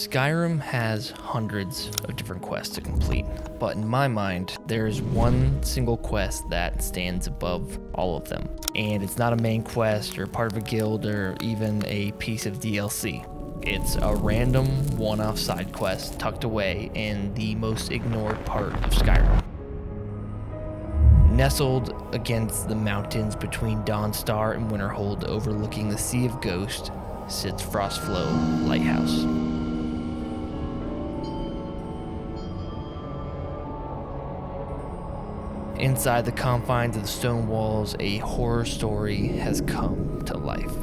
Skyrim has hundreds of different quests to complete, but in my mind, there is one single quest that stands above all of them. And it's not a main quest or part of a guild or even a piece of DLC. It's a random one-off side quest tucked away in the most ignored part of Skyrim. Nestled against the mountains between Dawnstar and Winterhold, overlooking the Sea of Ghost, sits Frostflow Lighthouse. Inside the confines of the stone walls, a horror story has come to life.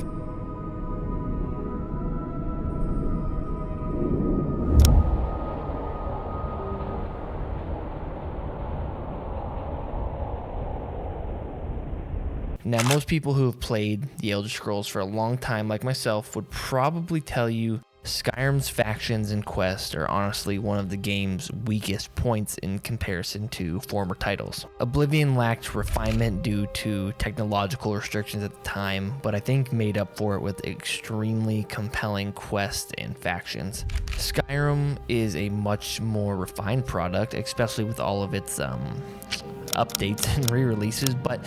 Now, most people who have played the Elder Scrolls for a long time, like myself, would probably tell you Skyrim's factions and quests are honestly one of the game's weakest points in comparison to former titles. Oblivion lacked refinement due to technological restrictions at the time, but I think made up for it with extremely compelling quests and factions. Skyrim is a much more refined product, especially with all of its updates and re-releases, but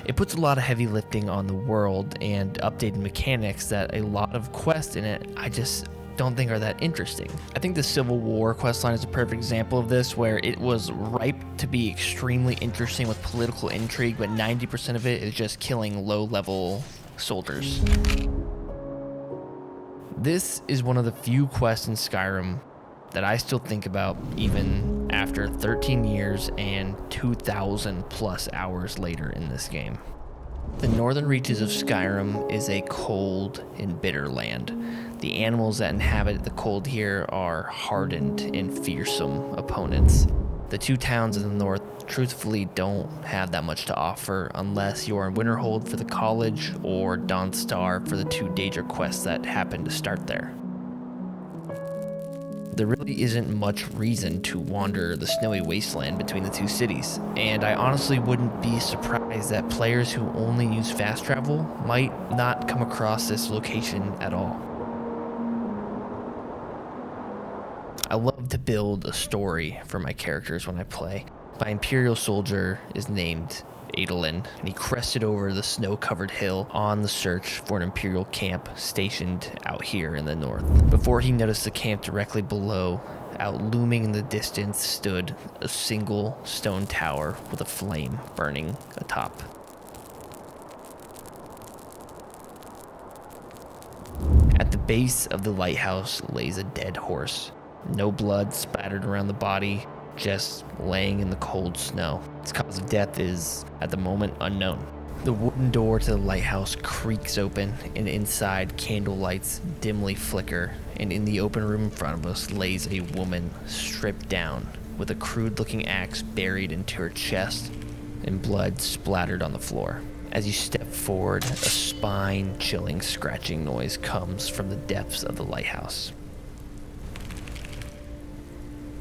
it puts a lot of heavy lifting on the world and updated mechanics that a lot of quests in it I just don't think are that interesting. I think the Civil War questline is a perfect example of this, where it was ripe to be extremely interesting with political intrigue, but 90% of it is just killing low-level soldiers. This is one of the few quests in Skyrim that I still think about even after 13 years and 2,000 plus hours later in this game. The northern reaches of Skyrim is a cold and bitter land. The animals that inhabit the cold here are hardened and fearsome opponents. The two towns in the north truthfully don't have that much to offer unless you are in Winterhold for the college or Dawnstar for the two Daedra quests that happen to start there. There really isn't much reason to wander the snowy wasteland between the two cities, and I honestly wouldn't be surprised that players who only use fast travel might not come across this location at all. I love to build a story for my characters when I play. My Imperial soldier is named Adolin, and he crested over the snow-covered hill on the search for an Imperial camp stationed out here in the north. Before he noticed the camp directly below, out looming in the distance stood a single stone tower with a flame burning atop. At the base of the lighthouse lays a dead horse. No blood splattered around the body, just laying in the cold snow. Its cause of death is, at the moment, unknown. The wooden door to the lighthouse creaks open, and inside candle lights dimly flicker, and in the open room in front of us lays a woman stripped down, with a crude-looking axe buried into her chest, and blood splattered on the floor. As you step forward, a spine-chilling scratching noise comes from the depths of the lighthouse.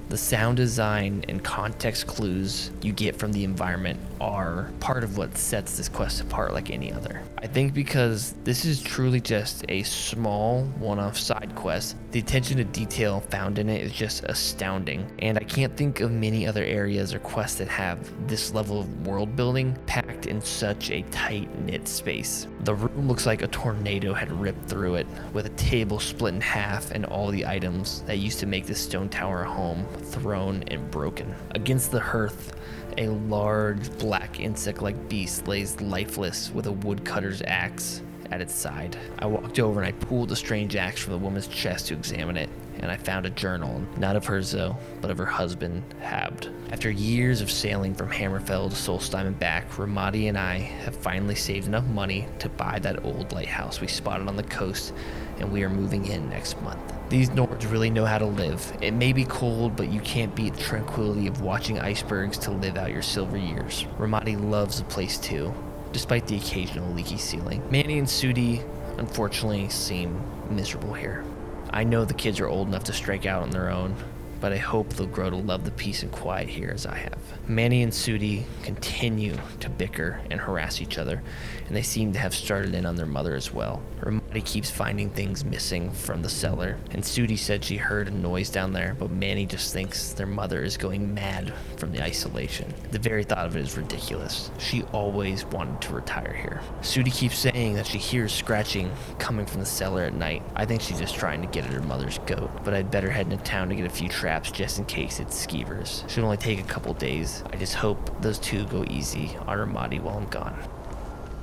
The sound design and context clues you get from the environment are part of what sets this quest apart like any other. I think because this is truly just a small one-off side quest, the attention to detail found in it is just astounding, and I can't think of many other areas or quests that have this level of world building packed in such a tight-knit space. The room looks like a tornado had ripped through it, with a table split in half and all the items that used to make this stone tower a home thrown and broken. Against the hearth, a large black insect-like beast lays lifeless with a woodcutter's axe at its side. I walked over and I pulled the strange axe from the woman's chest to examine it, and I found a journal, not of hers though, but of her husband, Habd. After years of sailing from Hammerfell to Solstheim and back, Ramadi and I have finally saved enough money to buy that old lighthouse we spotted on the coast, and we are moving in next month. These Nords really know how to live. It may be cold, but you can't beat the tranquility of watching icebergs to live out your silver years. Ramadi loves the place too, despite the occasional leaky ceiling. Manny and Sudi, unfortunately, seem miserable here. I know the kids are old enough to strike out on their own, but I hope they'll grow to love the peace and quiet here as I have. Manny and Sudi continue to bicker and harass each other, and they seem to have started in on their mother as well. Ramadi keeps finding things missing from the cellar, and Sudi said she heard a noise down there, but Manny just thinks their mother is going mad from the isolation. The very thought of it is ridiculous. She always wanted to retire here. Sudi keeps saying that she hears scratching coming from the cellar at night. I think she's just trying to get at her mother's goat, but I'd better head into town to get a few traps just in case it's skeevers. Should only take a couple days. I just hope those two go easy on Ramadi while I'm gone.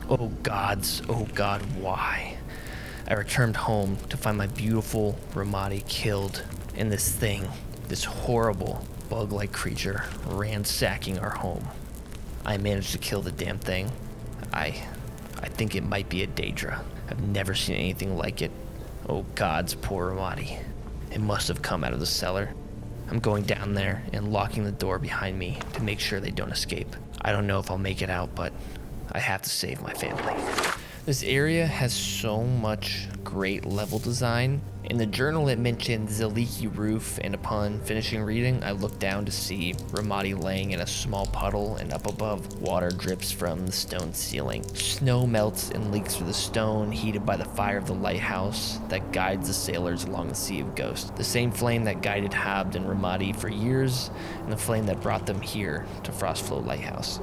Oh God, why? I returned home to find my beautiful Ramadi killed, and this horrible bug-like creature ransacking our home. I managed to kill the damn thing. I think it might be a Daedra. I've never seen anything like it. Oh God's poor Ramadi. It must have come out of the cellar. I'm going down there and locking the door behind me to make sure they don't escape. I don't know if I'll make it out, but I have to save my family. This area has so much great level design. In the journal it mentions a leaky roof, and upon finishing reading, I looked down to see Ramadi laying in a small puddle, and up above, water drips from the stone ceiling. Snow melts and leaks through the stone, heated by the fire of the lighthouse that guides the sailors along the Sea of Ghosts. The same flame that guided Habd and Ramadi for years, and the flame that brought them here to Frostflow Lighthouse.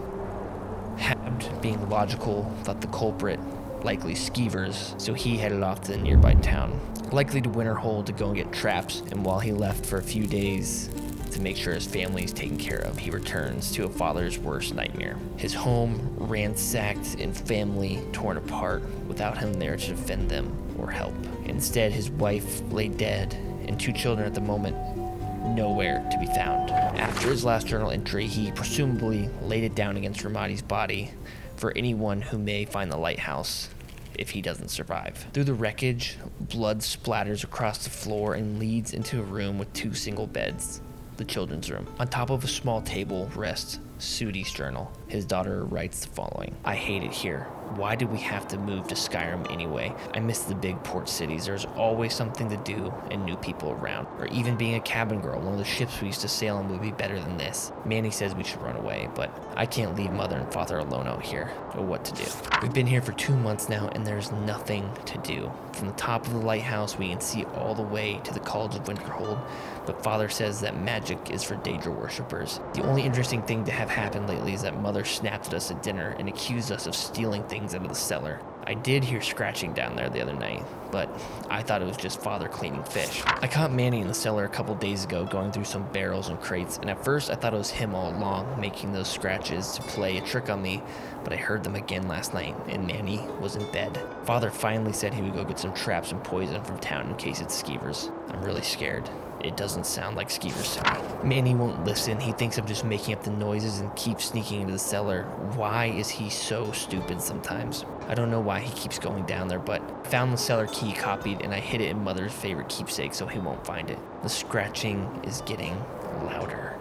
Habd, being logical, thought the culprit likely skeevers, so he headed off to the nearby town, likely to Winterhold to go and get traps, and while he left for a few days to make sure his family is taken care of, he returns to a father's worst nightmare. His home ransacked and family torn apart without him there to defend them or help. Instead, his wife lay dead, and 2 children at the moment nowhere to be found. After his last journal entry, he presumably laid it down against Ramadi's body for anyone who may find the lighthouse if he doesn't survive. Through the wreckage, blood splatters across the floor and leads into a room with 2 single beds, the children's room. On top of a small table rests Sudi's journal. His daughter writes the following: I hate it here. Why did we have to move to Skyrim anyway? I miss the big port cities. There's always something to do and new people around. Or even being a cabin girl, one of the ships we used to sail on would be better than this. Manny says we should run away, but I can't leave mother and father alone out here. Or what to do. We've been here for 2 months now, and there's nothing to do. From the top of the lighthouse, we can see all the way to the College of Winterhold, but father says that magic is for Daedra worshippers. The only interesting thing to have happened lately is that mother snapped at us at dinner and accused us of stealing things out of the cellar. I did hear scratching down there the other night, but I thought it was just father cleaning fish. I caught Manny in the cellar a couple days ago going through some barrels and crates, and at first I thought it was him all along making those scratches to play a trick on me, but I heard them again last night, and Manny was in bed. Father finally said he would go get some traps and poison from town in case it's skeevers. I'm really scared. It doesn't sound like skeevers to me. Manny won't listen. He thinks I'm just making up the noises and keeps sneaking into the cellar. Why is he so stupid sometimes? I don't know why he keeps going down there, but I found the cellar key copied and I hid it in mother's favorite keepsake so he won't find it. The scratching is getting louder.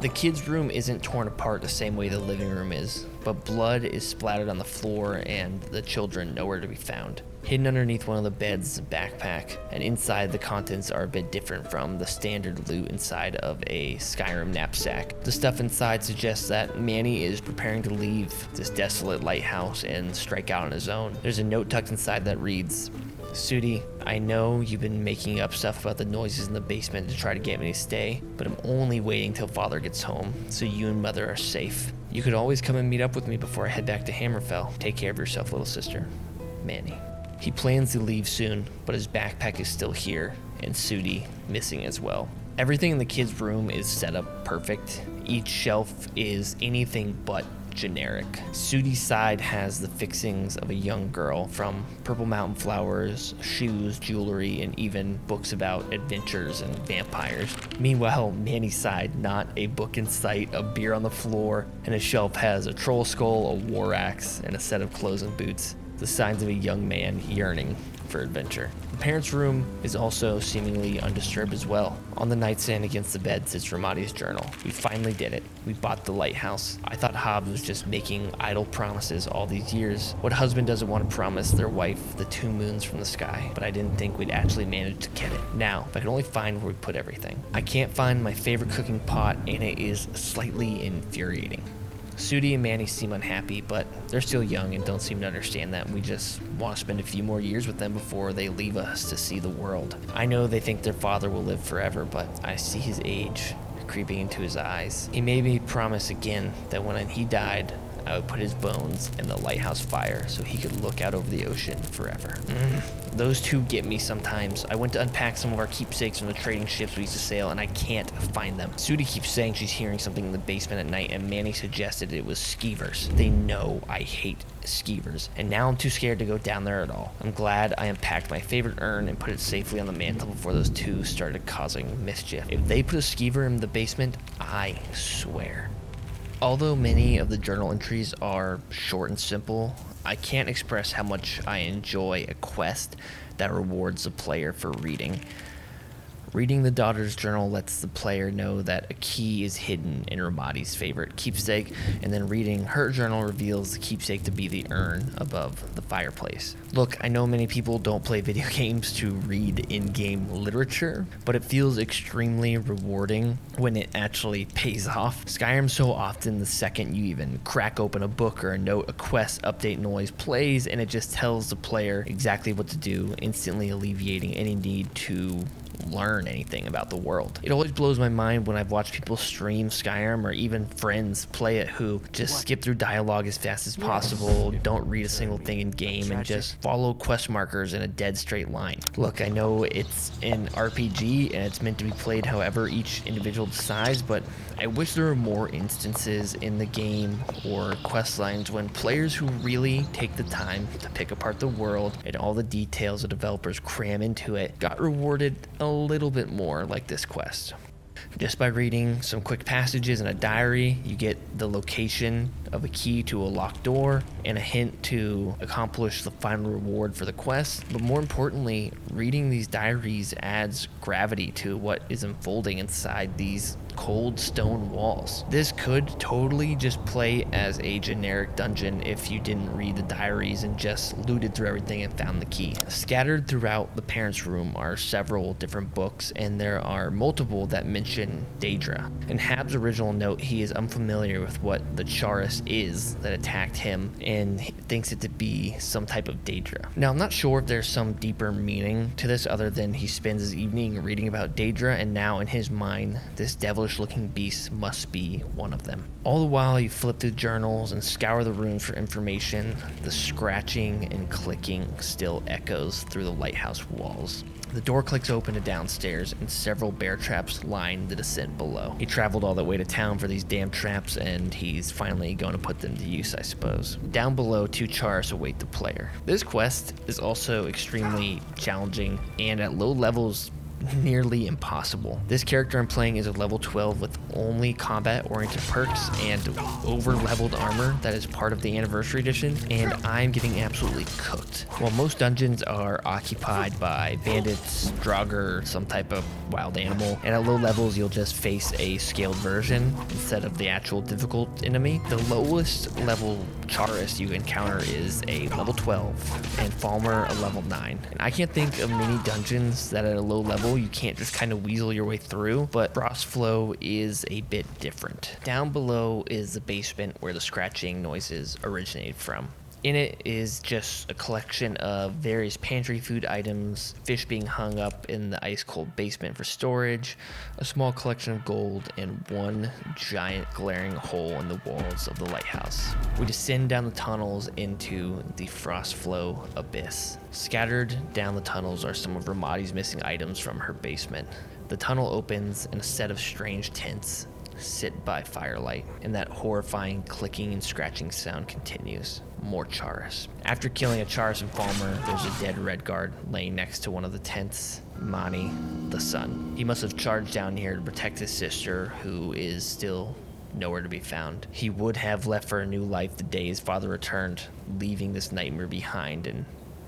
The kids' room isn't torn apart the same way the living room is, but blood is splattered on the floor and the children nowhere to be found. Hidden underneath one of the beds is a backpack, and inside the contents are a bit different from the standard loot inside of a Skyrim knapsack. The stuff inside suggests that Manny is preparing to leave this desolate lighthouse and strike out on his own. There's a note tucked inside that reads, Sudi, I know you've been making up stuff about the noises in the basement to try to get me to stay, but I'm only waiting till father gets home, so you and mother are safe. You could always come and meet up with me before I head back to Hammerfell. Take care of yourself, little sister. Manny. He plans to leave soon, but his backpack is still here, and Sudi missing as well. Everything in the kids' room is set up perfect. Each shelf is anything but generic. Sudi's side has the fixings of a young girl, from purple mountain flowers, shoes, jewelry, and even books about adventures and vampires. Meanwhile, Manny's side, not a book in sight, a beer on the floor, and a shelf has a troll skull, a war axe, and a set of clothes and boots. the signs of a young man yearning for adventure. The parents' room is also seemingly undisturbed as well. On the nightstand against the bed sits Ramadi's journal. We finally did it. We bought the lighthouse. I thought Hobbs was just making idle promises all these years. What husband doesn't want to promise their wife the 2 moons from the sky? But I didn't think we'd actually manage to get it. Now, if I could only find where we put everything. I can't find my favorite cooking pot, and it is slightly infuriating. Sudi and Manny seem unhappy, but they're still young and don't seem to understand that. We just want to spend a few more years with them before they leave us to see the world. I know they think their father will live forever, but I see his age creeping into his eyes. He made me promise again that when he died, I would put his bones in the lighthouse fire so he could look out over the ocean forever. Those two get me sometimes. I went to unpack some of our keepsakes from the trading ships we used to sail, and I can't find them. Sudi keeps saying she's hearing something in the basement at night, and Manny suggested it was skeevers. They know I hate skeevers, and now I'm too scared to go down there at all. I'm glad I unpacked my favorite urn and put it safely on the mantle before those two started causing mischief. If they put a skeever in the basement, I swear. Although many of the journal entries are short and simple, I can't express how much I enjoy a quest that rewards the player for reading. Reading the daughter's journal lets the player know that a key is hidden in Ramadi's favorite keepsake, and then reading her journal reveals the keepsake to be the urn above the fireplace. Look, I know many people don't play video games to read in-game literature, but it feels extremely rewarding when it actually pays off. Skyrim, so often the second you even crack open a book or a note, a quest update noise plays, and it just tells the player exactly what to do, instantly alleviating any need to learn anything about the world. It always blows my mind when I've watched people stream Skyrim or even friends play it who just skip through dialogue as fast as possible, don't read a single thing in game, and just follow quest markers in a dead straight line. Look, I know it's an RPG and it's meant to be played however each individual decides, but I wish there were more instances in the game or quest lines when players who really take the time to pick apart the world and all the details the developers cram into it got rewarded a little bit more like this quest. Just by reading some quick passages in a diary, you get the location of a key to a locked door and a hint to accomplish the final reward for the quest. But more importantly, reading these diaries adds gravity to what is unfolding inside these cold stone walls. This could totally just play as a generic dungeon if you didn't read the diaries and just looted through everything and found the key. Scattered throughout the parents' room are several different books, and there are multiple that mention Daedra. In Hab's original note, he is unfamiliar with what the Charis is that attacked him and thinks it to be some type of Daedra. Now, I'm not sure if there's some deeper meaning to this other than he spends his evening reading about Daedra, and now in his mind, this devilish looking beast must be one of them. All the while you flip through journals and scour the rooms for information, the scratching and clicking still echoes through the lighthouse walls. The door clicks open to downstairs, and several bear traps line the descent below. He traveled all that way to town for these damn traps, and he's finally going to put them to use, I suppose. Down below, 2 Charis await the player. This quest is also extremely challenging, and at low levels, nearly impossible. This character I'm playing is a level 12 with only combat-oriented perks and over-leveled armor that is part of the Anniversary Edition, and I'm getting absolutely cooked. While most dungeons are occupied by bandits, Draugr, some type of wild animal, and at low levels you'll just face a scaled version instead of the actual difficult enemy, the lowest level Charis you encounter is a level 12 and Falmer a level 9. And I can't think of many dungeons that at a low level you can't just kind of weasel your way through, but Frostflow is a bit different. Down below is the basement where the scratching noises originated from. In it is just a collection of various pantry food items, fish being hung up in the ice-cold basement for storage, a small collection of gold, and one giant glaring hole in the walls of the lighthouse. We descend down the tunnels into the Frostflow abyss. Scattered down the tunnels are some of Ramadi's missing items from her basement. The tunnel opens and a set of strange tents sit by firelight, and that horrifying clicking and scratching sound continues. More Charis. After killing a Charis and Falmer, there's a dead Redguard laying next to one of the tents. Mani, the son. He must have charged down here to protect his sister, who is still nowhere to be found. He would have left for a new life the day his father returned, leaving this nightmare behind and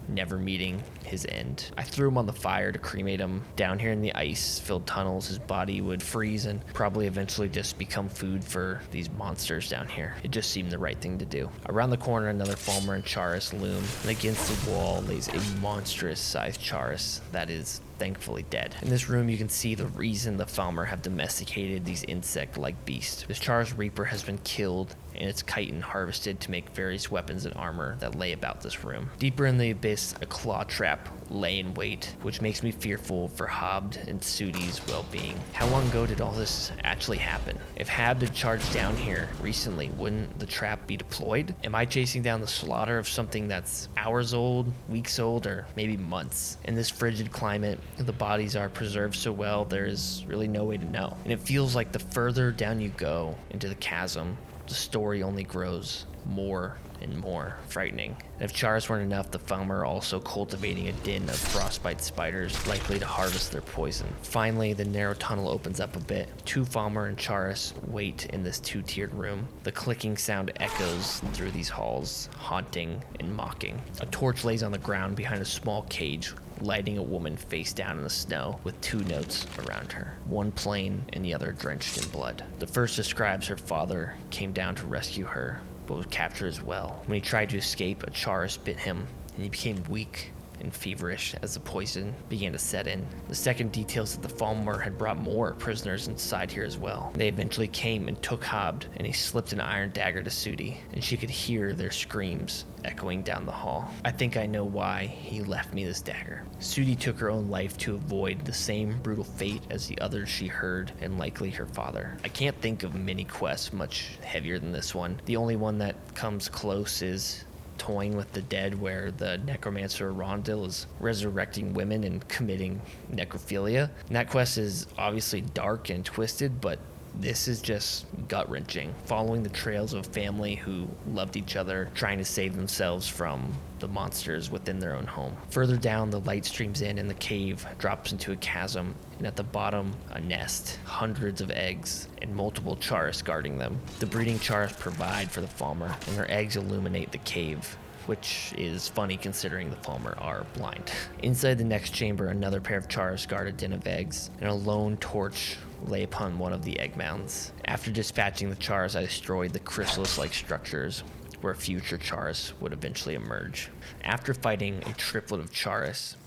never meeting his end. I threw him on the fire to cremate him. Down here in the ice-filled tunnels, his body would freeze and probably eventually just become food for these monsters down here. It just seemed the right thing to do. Around the corner, another Falmer and Charis loom, and against the wall lays a monstrous-sized Charis that is thankfully dead. In this room, you can see the reason the Falmer have domesticated these insect-like beasts. This Charis Reaper has been killed and its chitin harvested to make various weapons and armor that lay about this room. Deeper in the abyss, a claw trap lay in wait, which makes me fearful for Habd and Sudi's well-being. How long ago did all this actually happen? If Habd had charged down here recently, wouldn't the trap be deployed? Am I chasing down the slaughter of something that's hours old, weeks old, or maybe months? In this frigid climate, the bodies are preserved so well, there is really no way to know. And it feels like the further down you go into the chasm, the story only grows more and more frightening. And if Charis weren't enough, the Falmer are also cultivating a den of frostbite spiders likely to harvest their poison. Finally, the narrow tunnel opens up a bit. Two Falmer and Charis wait in this two-tiered room. The clicking sound echoes through these halls, haunting and mocking. A torch lays on the ground behind a small cage, lighting a woman face down in the snow with two notes around her, one plain and the other drenched in blood. The first describes her father came down to rescue her, but was captured as well. When he tried to escape, a Charis bit him, and he became weak and feverish as the poison began to set in. The second details that the Falmer had brought more prisoners inside here as well. They eventually came and took Habd, and he slipped an iron dagger to Sudi, and she could hear their screams echoing down the hall. I think I know why he left me this dagger. Sudi took her own life to avoid the same brutal fate as the others she heard, and likely her father. I can't think of many quests much heavier than this one. The only one that comes close is Toying with the Dead, where the necromancer Rondil is resurrecting women and committing necrophilia. And that quest is obviously dark and twisted, but this is just gut-wrenching, following the trails of a family who loved each other, trying to save themselves from the monsters within their own home. Further down, the light streams in and the cave drops into a chasm, and at the bottom, a nest, hundreds of eggs, and multiple Charis guarding them. The breeding Charis provide for the Falmer, and their eggs illuminate the cave, which is funny considering the Falmer are blind. Inside the next chamber, another pair of Charis guard a den of eggs, and a lone torch lay upon one of the egg mounds. After dispatching the Charis, I destroyed the chrysalis-like structures where future Charis would eventually emerge. After fighting a triplet of Charis,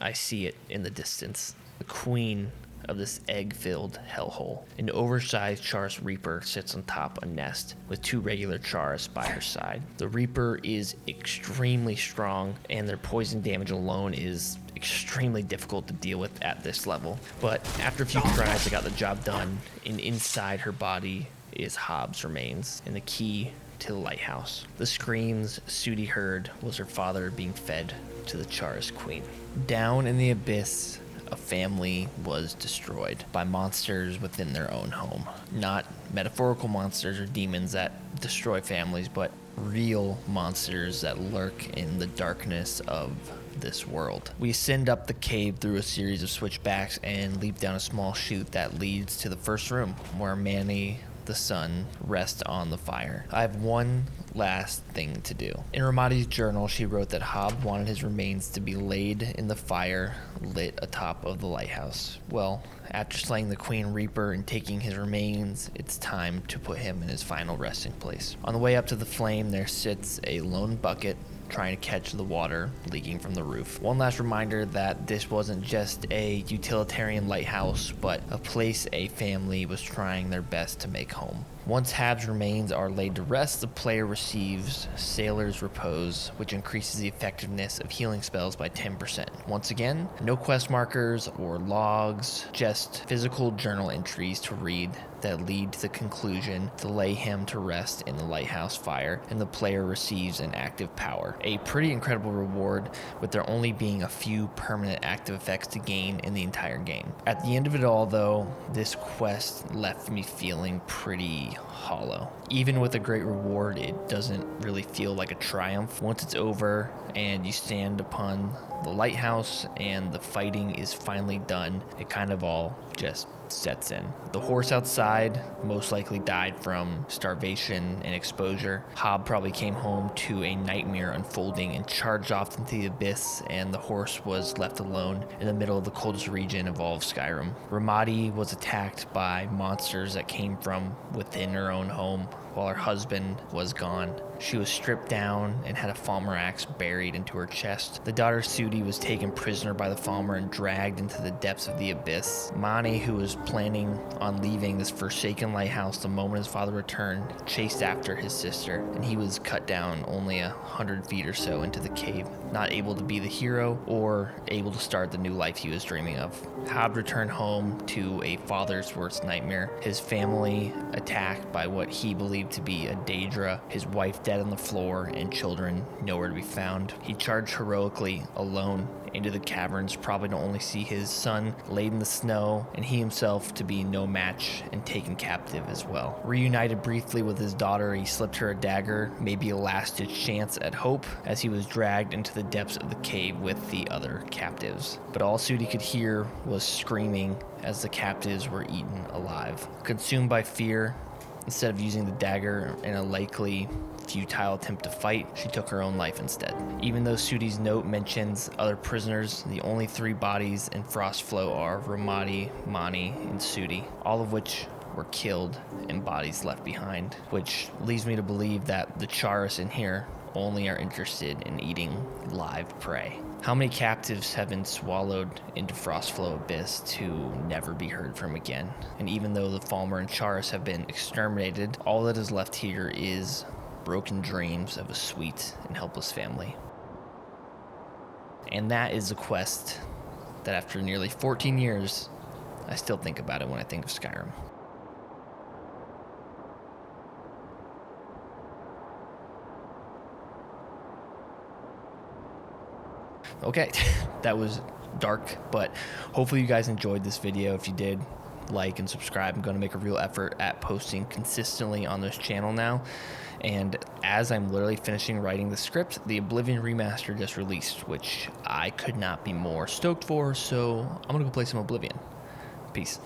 I see it in the distance. The queen of this egg-filled hellhole. An oversized Charis Reaper sits on top a nest with two regular Charis by her side. The Reaper is extremely strong, and their poison damage alone is extremely difficult to deal with at this level. But after a few tries, I got the job done, and inside her body is Habd's remains and the key to the lighthouse. The screams Sudi heard was her father being fed to the Charis queen. Down in the abyss, a family was destroyed by monsters within their own home. Not metaphorical monsters or demons that destroy families, but real monsters that lurk in the darkness of this world. We ascend up the cave through a series of switchbacks and leap down a small chute that leads to the first room, where Manny the sun rests on the fire. I have one last thing to do. In Ramadi's journal, she wrote that Habd wanted his remains to be laid in the fire lit atop of the lighthouse. Well, after slaying the Queen Reaper and taking his remains, it's time to put him in his final resting place. On the way up to the flame, there sits a lone bucket trying to catch the water leaking from the roof. One last reminder that this wasn't just a utilitarian lighthouse, but a place a family was trying their best to make home. Once Habd's remains are laid to rest, the player receives Sailor's Repose, which increases the effectiveness of healing spells by 10%. Once again, no quest markers or logs, just physical journal entries to read that lead to the conclusion to lay him to rest in the lighthouse fire, and the player receives an active power. A pretty incredible reward, with there only being a few permanent active effects to gain in the entire game. At the end of it all, though, this quest left me feeling pretty hollow. Even with a great reward, it doesn't really feel like a triumph. Once it's over and you stand upon the lighthouse and the fighting is finally done, it kind of all just sets in. The horse outside most likely died from starvation and exposure. Hob probably came home to a nightmare unfolding and charged off into the abyss, and the horse was left alone in the middle of the coldest region of all of Skyrim. Ramadi was attacked by monsters that came from within her own home while her husband was gone. She was stripped down and had a Falmer axe buried into her chest. The daughter Sudi was taken prisoner by the Falmer and dragged into the depths of the abyss. Mani, who was planning on leaving this forsaken lighthouse the moment his father returned, chased after his sister, and he was cut down only 100 feet or so into the cave, not able to be the hero or able to start the new life he was dreaming of. Hob returned home to a father's worst nightmare, his family attacked by what he believed to be a Daedra, his wife dead on the floor, and children nowhere to be found. He charged heroically alone into the caverns, probably to only see his son laid in the snow and he himself to be no match and taken captive as well. Reunited briefly with his daughter, he slipped her a dagger, maybe a last-ditch chance at hope, as he was dragged into the depths of the cave with the other captives. But all Sudi could hear was screaming as the captives were eaten alive. Consumed by fear, instead of using the dagger in a likely futile attempt to fight, she took her own life instead. Even though Sudi's note mentions other prisoners, the only 3 bodies in Frostflow are Ramadi, Mani, and Sudi, all of which were killed and bodies left behind, which leads me to believe that the Charis in here only are interested in eating live prey. How many captives have been swallowed into Frostflow Abyss to never be heard from again? And even though the Falmer and Charis have been exterminated, all that is left here is broken dreams of a sweet and helpless family. And that is a quest that after nearly 14 years, I still think about it when I think of Skyrim. Okay, that was dark, but hopefully you guys enjoyed this video. If you did, like and subscribe. I'm going to make a real effort at posting consistently on this channel now. And as I'm literally finishing writing the script, the Oblivion remaster just released, which I could not be more stoked for, so I'm going to go play some Oblivion. Peace.